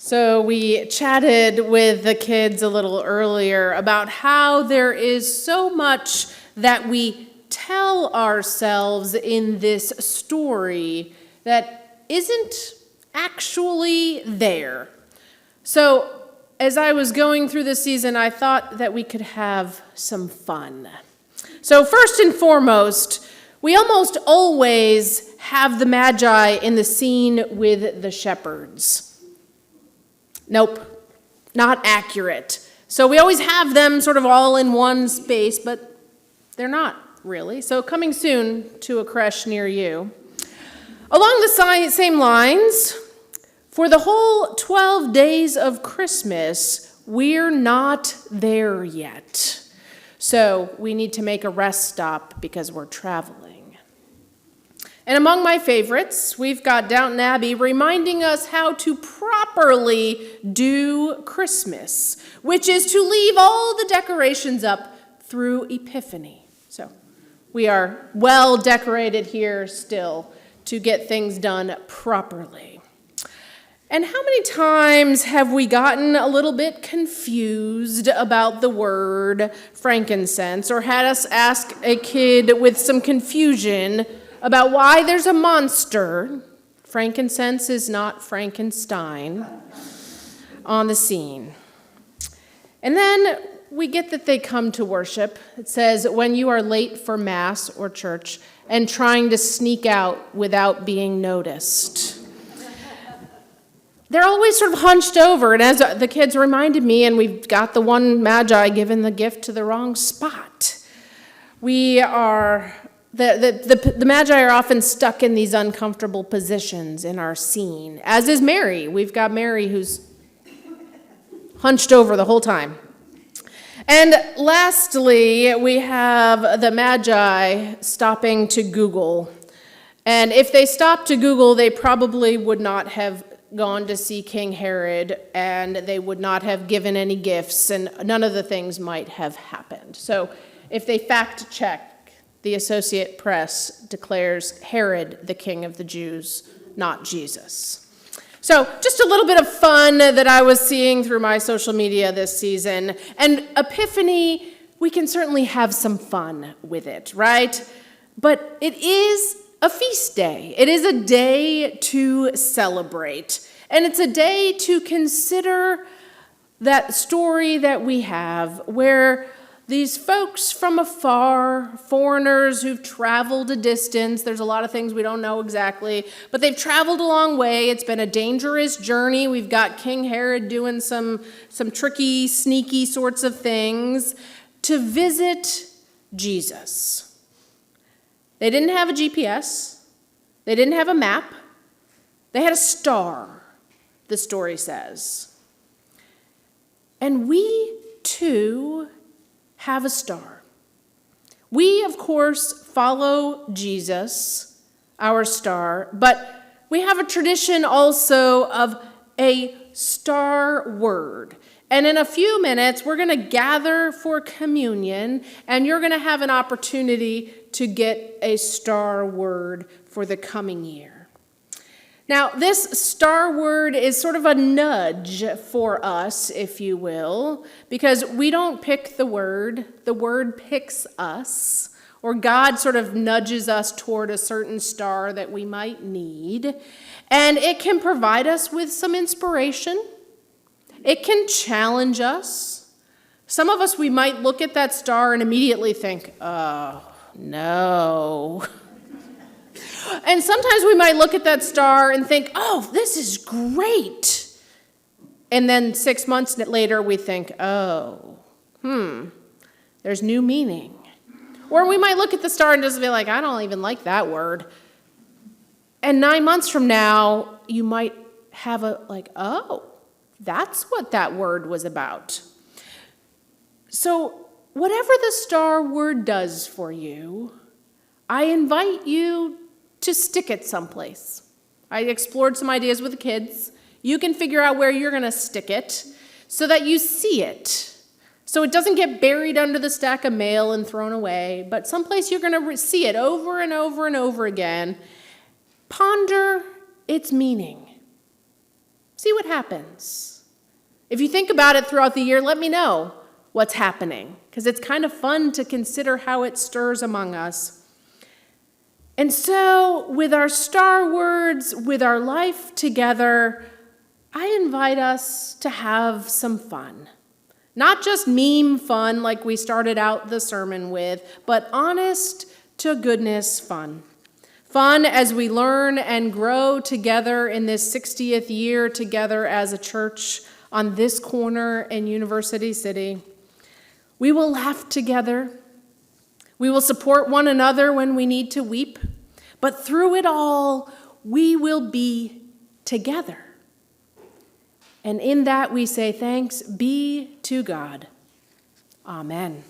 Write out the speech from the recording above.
So we chatted with the kids a little earlier about how there is so much that we tell ourselves in this story that isn't actually there. So as I was going through this season, I thought that we could have some fun. So first and foremost, we almost always have the magi in the scene with the shepherds. Nope, not accurate. So we always have them sort of all in one space, but they're not really. So coming soon to a creche near you. Along the same lines, for the whole 12 days of Christmas, we're not there yet. So we need to make a rest stop because we're traveling. And among my favorites, we've got Downton Abbey reminding us how to properly do Christmas, which is to leave all the decorations up through Epiphany. So we are well decorated here still to get things done properly. And how many times have we gotten a little bit confused about the word frankincense, or had us ask a kid with some confusion about why there's a monster, frankincense is not Frankenstein, on the scene. And then we get that they come to worship. It says, when you are late for Mass or church and trying to sneak out without being noticed. They're always sort of hunched over, and as the kids reminded me, and we've got the one magi giving the gift to the wrong spot. The magi are often stuck in these uncomfortable positions in our scene, as is Mary. We've got Mary who's hunched over the whole time. And lastly, we have the magi stopping to Google. And if they stopped to Google, they probably would not have gone to see King Herod, and they would not have given any gifts, and none of the things might have happened. So if they fact check, the Associated Press declares Herod the king of the Jews, not Jesus. So just a little bit of fun that I was seeing through my social media this season. And Epiphany, we can certainly have some fun with it, right? But it is a feast day. It is a day to celebrate. And it's a day to consider that story that we have where these folks from afar, foreigners who've traveled a distance, there's a lot of things we don't know exactly, but they've traveled a long way. It's been a dangerous journey. We've got King Herod doing some tricky, sneaky sorts of things to visit Jesus. They didn't have a GPS. They didn't have a map. They had a star, the story says. And we, too, have a star. We, of course, follow Jesus, our star, but we have a tradition also of a star word. And in a few minutes, we're going to gather for communion, and you're going to have an opportunity to get a star word for the coming year. Now, this star word is sort of a nudge for us, if you will, because we don't pick the word picks us, or God sort of nudges us toward a certain star that we might need, and it can provide us with some inspiration. It can challenge us. Some of us, we might look at that star and immediately think, oh, no. And sometimes we might look at that star and think, oh, this is great. And then 6 months later, we think, oh, there's new meaning. Or we might look at the star and just be like, I don't even like that word. And 9 months from now, you might have oh, that's what that word was about. So whatever the star word does for you, I invite you to stick it someplace. I explored some ideas with the kids. You can figure out where you're going to stick it so that you see it. So it doesn't get buried under the stack of mail and thrown away, but someplace you're going to see it over and over and over again. Ponder its meaning. See what happens. If you think about it throughout the year, let me know what's happening, because it's kind of fun to consider how it stirs among us. And so, with our star words, with our life together, I invite us to have some fun. Not just meme fun like we started out the sermon with, but honest to goodness fun. Fun as we learn and grow together in this 60th year together as a church on this corner in University City. We will laugh together. We will support one another when we need to weep. But through it all, we will be together. And in that we say thanks be to God. Amen.